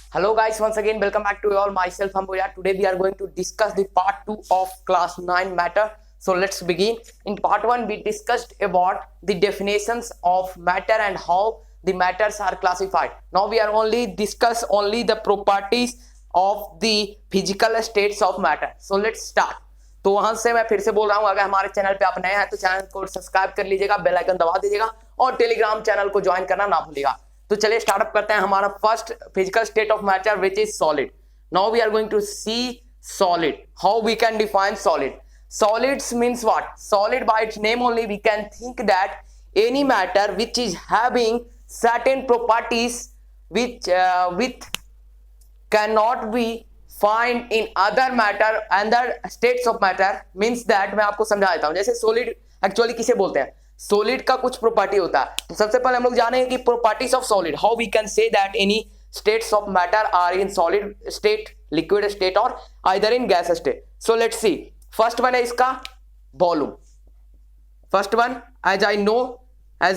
Hello guys, once again welcome back to you all. Myself Ambuya. Today we are going to discuss the part 2 of class 9 matter. So let's begin. In part 1 we discussed about the definitions of matter and how the matters are classified. Now we are only discuss only the properties of the physical states of matter. So let's start. तो वहां से मैं फिर से बोल रहा हूं, अगर हमारे चैनल पे आप नए हैं तो चैनल को सब्सक्राइब कर लीजिएगा, बेल आइकन दबा दीजिएगा और टेलीग्राम चैनल को ज्वाइन करना ना भूलिएगा। तो चलिए स्टार्टअप करते हैं हमारा first physical state of matter which is solid. Now we are going to see solid, how we can define solid. Solids means what? Solid by its name only we can think that any matter which is having certain properties which cannot be find in other matter and other states of matter means that मैं आपको समझा देता हूं। जैसे solid actually किसे बोलते हैं? Solid का कुछ प्रॉपर्टी होता है। तो सबसे पहले हम लोग जानेंगे कि properties of solid, how we can say that any states of matter are in solid state, liquid state or either in gas state. So let's see. First one है इसका volume. First one as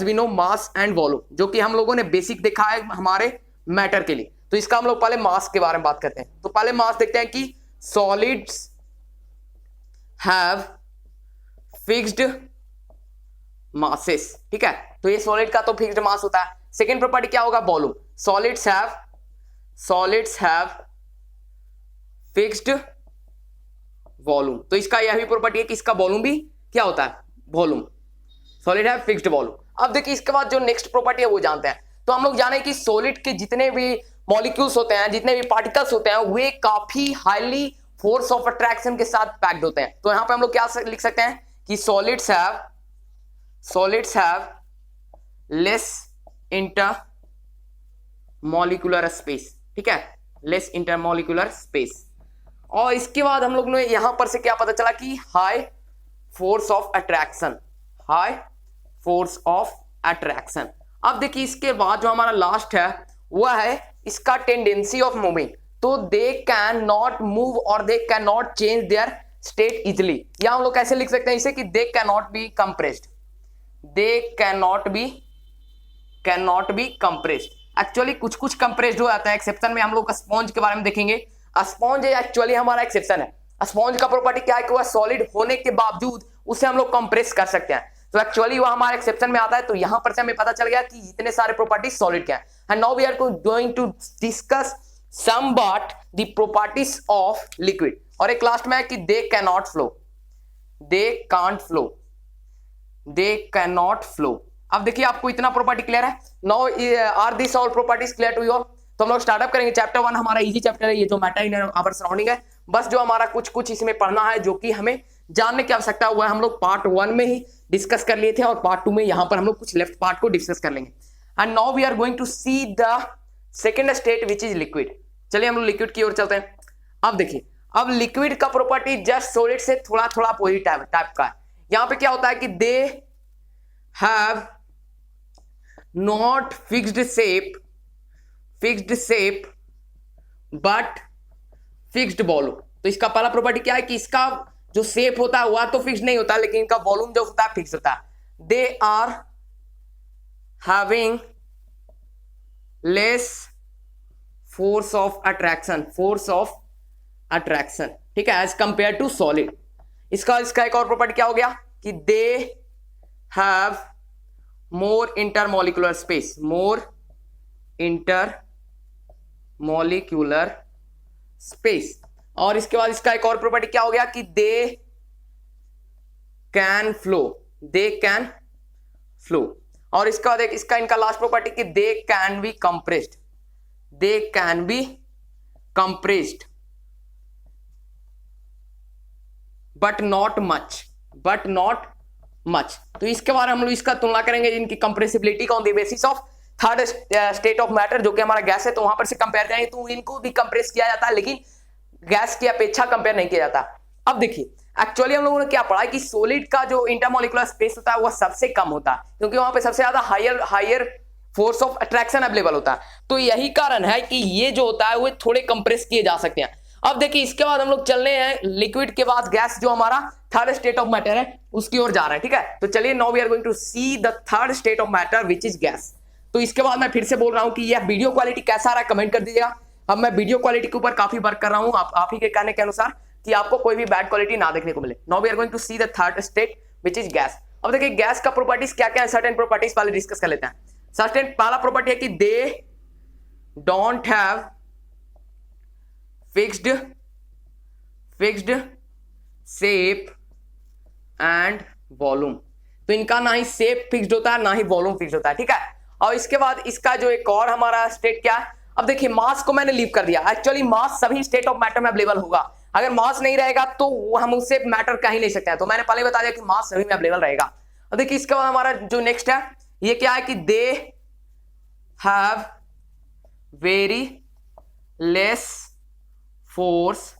we know mass and volume, जो कि हम लोगों ने basic देखा है हमारे मैटर के लिए। तो इसका हम लोग पहले मास के बारे में बात करते हैं। तो पहले मास देखते हैं कि सॉलिड्स हैव फिक्स्ड मासेस। ठीक है, तो ये सॉलिड का तो फिक्स्ड मास होता है। सेकेंड प्रॉपर्टी क्या होगा? Volume. Solids have fixed volume. तो इसका यह भी प्रॉपर्टी है कि इसका वॉल्यूम भी क्या होता है? वॉल्यूम। सॉलिड है फिक्स्ड वॉल्यूम। अब देखिए इसके बाद जो नेक्स्ट प्रॉपर्टी है वो जानते हैं। तो हम लोग जाने कि सॉलिड के जितने भी मॉलिक्यूल्स होते हैं, जितने भी पार्टिकल्स होते हैं, वे काफी हाईली फोर्स ऑफ अट्रैक्शन के साथ पैक्ड होते हैं। तो यहां पे हम लोग क्या लिख सकते हैं कि solids have less intermolecular space. ठीक है, लेस इंटरमॉलिक्यूलर स्पेस। और इसके बाद हम लोग ने यहां पर से क्या पता चला कि हाई फोर्स ऑफ अट्रैक्शन। अब देखिए इसके बाद जो हमारा लास्ट है वह है इसका टेंडेंसी ऑफ मूविंग। तो दे कैन नॉट मूव और they can not change their state easily. या हम लोग कैसे लिख सकते हैं इसे कि they can not be compressed. Actually कुछ कंप्रेस्ड हो जाता है। एक्सेप्शन में हम लोग स्पॉन्ज के बारे में देखेंगे। स्पॉन्ज एक्चुअली हमारा एक्सेप्शन है। स्पॉन्ज का प्रॉपर्टी क्या है कि वह सॉलिड होने के बावजूद उसे हम लोग कंप्रेस कर सकते हैं। तो एक्चुअली वह हमारे एक्सेप्शन में आता है। तो यहां पर से हमें पता चल गया कि इतने सारे प्रॉपर्टीज सॉलिड के हैं। And now we are going to discuss some but the properties of liquid. और एक लास्ट में है कि दे कैन नॉट फ्लो। अब देखिए आपको इतना प्रॉपर्टी क्लियर है। Now are this all properties clear to you all? तो हम लोग स्टार्टअप करेंगे। चैप्टर 1 हमारा इजी चैप्टर है, ये जो मैटर इन आवर सराउंडिंग है। बस जो हमारा कुछ इसमें पढ़ना है जो कि हमें जानने की आवश्यकता है, वह हम लोग पार्ट 1 में ही डिस्कस कर लिए थे और पार्ट 2 में यहां पर हम लोग कुछ लेफ्ट पार्ट को डिस्कस कर लेंगे। And now we are going to see the second state which is liquid. चलिए हम लोग लिक्विड की ओर चलते हैं। अब देखिए, अब लिक्विड का प्रॉपर्टी जस्ट सॉलिड से थोड़ा अपोजिट टाइप का है। यहां पे क्या होता है कि they have not fixed shape but fixed volume. तो इसका पहला प्रॉपर्टी क्या है कि इसका जो शेप होता है वह तो फिक्स नहीं होता, लेकिन इनका वॉल्यूम जो होता है फिक्स होता है। They are having less force of attraction. ठीक है, एज कंपेयर टू सॉलिड। इसका एक और प्रॉपर्टी क्या हो गया कि they have more intermolecular space. और इसके बाद इसका एक और प्रॉपर्टी क्या हो गया कि दे कैन फ्लो। और इसका बाद इसका इनका लास्ट प्रॉपर्टी कि they can be compressed but not much. तो इसके बारे में हम लोग इसका तुलना करेंगे इनकी कंप्रेसिबिलिटी का on the basis of third state of matter, जो कि हमारा गैस है। तो वहां पर से कंपेयर करेंगे तो इनको भी कंप्रेस किया जाता है, लेकिन गैस की अपेक्षा कंपेयर नहीं किया जाता। अब देखिए एक्चुअली हम लोगों ने क्या पढ़ा कि सॉलिड का जो इंटरमॉलिक्यूलर स्पेस होता है वह सबसे कम होता है, क्योंकि वहां पे सबसे ज्यादा higher force of attraction available होता है। तो यही कारण है कि ये जो होता है वो थोड़े कंप्रेस किए जा सकते हैं। अब देखिए इसके बाद हम लोग चलने हैं लिक्विड के बाद गैस, जो हमारा थर्ड स्टेट ऑफ मैटर है उसकी ओर जा रहा है। ठीक है, तो चलिए now we are going to see the third state of matter which is gas. तो इसके बाद मैं फिर से बोल रहा हूं कि यह वीडियो क्वालिटी कैसा रहा कमेंट कर दीजिएगा। अब मैं वीडियो क्वालिटी के ऊपर काफी वर्क कर रहा हूं आप ही के कहने के अनुसार कि आपको कोई भी बैड क्वालिटी ना देखने को मिले। Now we are going to see the third state which is gas. अब देखिए गैस का प्रॉपर्टीज क्या क्या है, सर्टेन प्रॉपर्टीज पहले डिस्कस कर लेते हैं। सर्टेन पहला प्रॉपर्टी है कि they don't have fixed shape and volume. तो इनका ना ही शेप फिक्स्ड होता है ना ही वॉल्यूम फिक्स्ड होता है, ठीक है। और इसके बाद इसका जो एक और हमारा स्टेट क्या है, अब देखिए मास को मैंने लीव कर दिया। एक्चुअली मास सभी स्टेट ऑफ मैटर में अवेलेबल होगा, अगर मास नहीं रहेगा तो हम उससे मैटर कह ही नहीं सकते हैं। तो मैंने पहले बता दिया कि मास सभी में अवेलेबल रहेगा। अब देखिए इसके बाद हमारा जो नेक्स्ट है ये क्या है कि they have very less force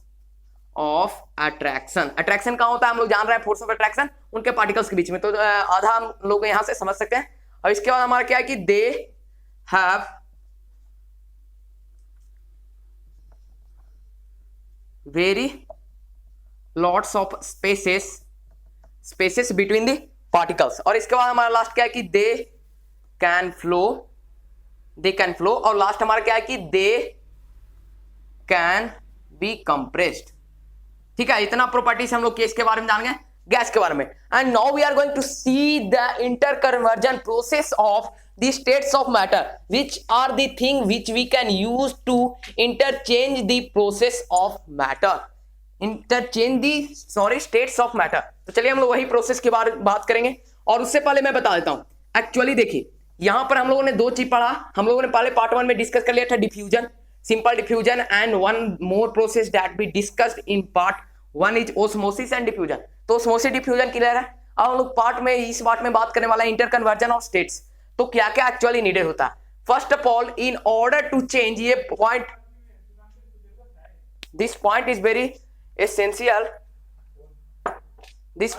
of attraction. Attraction कहां होता है हम लोग जान रहे हैं, फोर्स ऑफ अट्रैक्शन उनके पार्टिकल्स के बीच में, तो आधा हम लोग यहां से समझ सकते हैं। और इसके बाद हमारा क्या है कि they have very lots of spaces between the particles. और इसके बाद हमारा लास्ट क्या है कि दे कैन फ्लो। और लास्ट हमारा क्या है कि दे कैन बी कंप्रेस्ड, ठीक है। इतना प्रॉपर्टीज हम लोग केस के बारे में जान गए, गैस के बारे में। And now we are going to see the interconversion process of the states of matter which are the thing which we can use to interchange the process of matter, states of matter. तो चलिए हम लोग वही process के बारे में बात करेंगे। और उससे पहले मैं बता देता हूं, एक्चुअली देखिए यहां पर हम लोगों ने दो चीज पढ़ा। हम लोगों ने पहले पार्ट 1 में डिस्कस कर लिया था diffusion, simple diffusion, and one more process that be discussed in part 1 is osmosis and diffusion. तो ओस्मोसिस डिफ्यूजन क्लियर है। अब हम लोग इस पार्ट में बात करने वाला है इंटरकन्वर्जन ऑफ स्टेट्स। तो क्या क्या एक्चुअली नीडेड होता है। First of all in order to change, ये point, this point is very essential, this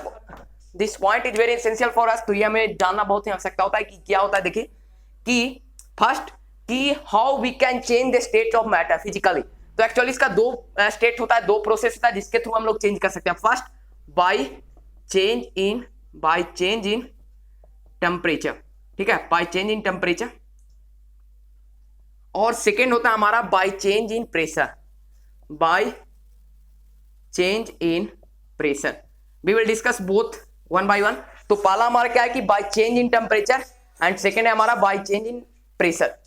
point is very essential for us. तो ये हमें जानना बहुत ही आवश्यकता होता है कि क्या होता है। देखिए कि फर्स्ट कि how we can change the state of matter physically. तो एक्चुअली इसका दो स्टेट होता है, दो प्रोसेस होता है जिसके थ्रू हम लोग चेंज कर सकते हैं। First by change in temperature, ठीक है, बाय चेंज इन टेम्परेचर। और सेकेंड होता है हमारा by change in pressure, by change in pressure. We will discuss both one by one. तो पहला हमारा क्या है कि by change in temperature and second है हमारा by change in pressure.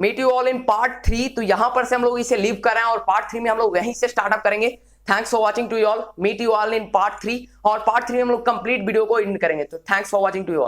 Meet you all in part 3। तो यहां पर से हम लोग इसे लीव कर रहे हैं और पार्ट 3 में हम लोग वहीं से स्टार्टअप करेंगे। Thanks for watching to you all. Meet you all in part 3 और पार्ट 3 में हम लोग कंप्लीट वीडियो को एंड करेंगे। तो thanks for watching to you all.